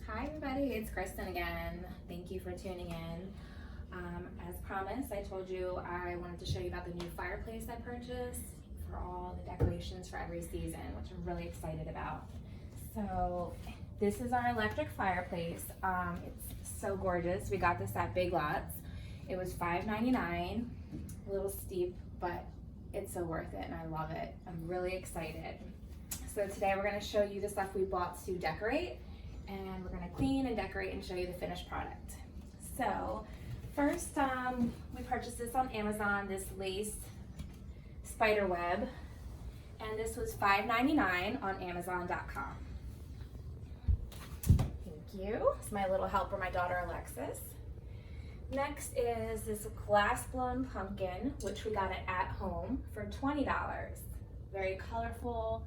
Hi everybody, it's Kristen again. Thank you for tuning in. As promised, I told you I wanted to show you about the new fireplace I purchased for all the decorations for every season, which I'm really excited about. So this is our electric fireplace. It's so gorgeous. We got this at Big Lots. It was $5.99, a little steep, but it's so worth it and I love it. I'm really excited. So today we're going to show you the stuff we bought to decorate, and we're going to clean and decorate and show you the finished product. So first, we purchased this on Amazon, this lace spider web, and this was $5.99 on Amazon.com. Thank you. It's my little helper, my daughter Alexis. Next is this glass blown pumpkin, which we got it at home for $20. Very colorful,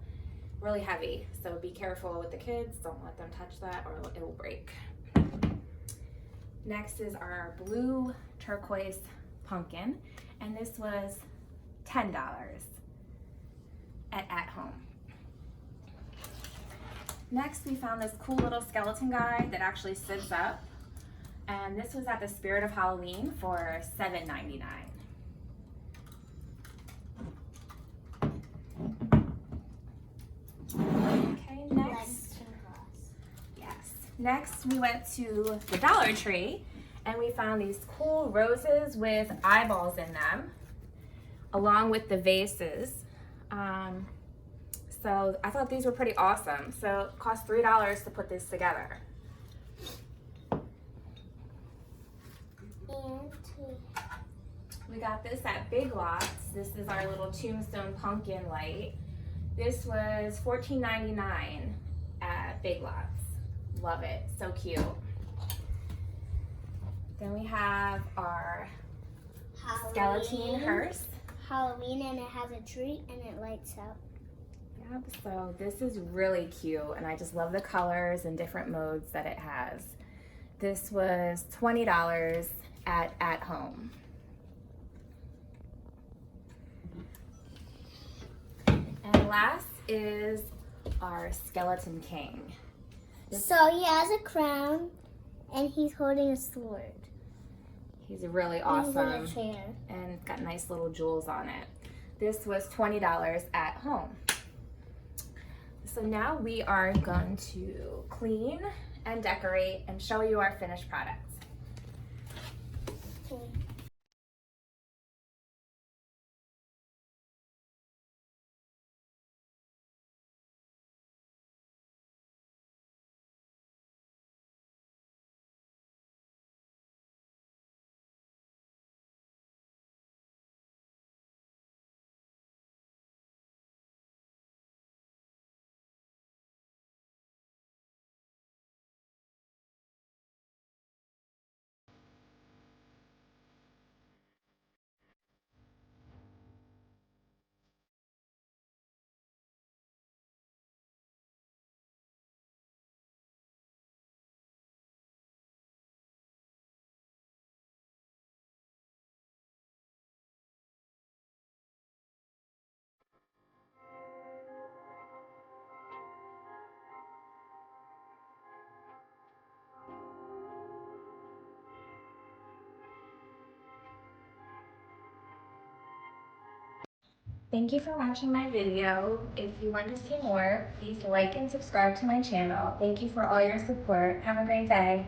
really heavy, so be careful with the kids. Don't let them touch that or it will break. Next is our blue turquoise pumpkin, and this was $10 at home. Next, we found this cool little skeleton guy that actually sits up, and this was at the Spirit of Halloween for $7.99. Okay, next we went to the Dollar Tree and we found these cool roses with eyeballs in them, along with the vases. So I thought these were pretty awesome. So it cost $3 to put this together. We got this at Big Lots. This is our little tombstone pumpkin light. This was $14.99 at Big Lots. Love it, so cute. Then we have our skeleton hearse. Halloween, and it has a tree and it lights up. Yep, so this is really cute and I just love the colors and different modes that it has. This was $20 at home. And last is our skeleton king. So he has a crown and he's holding a sword. He's really awesome. And he's in a chair. And got nice little jewels on it. This was $20 at home. So now we are going to clean and decorate and show you our finished products. Okay. Thank you for watching my video. If you want to see more, please like and subscribe to my channel. Thank you for all your support. Have a great day.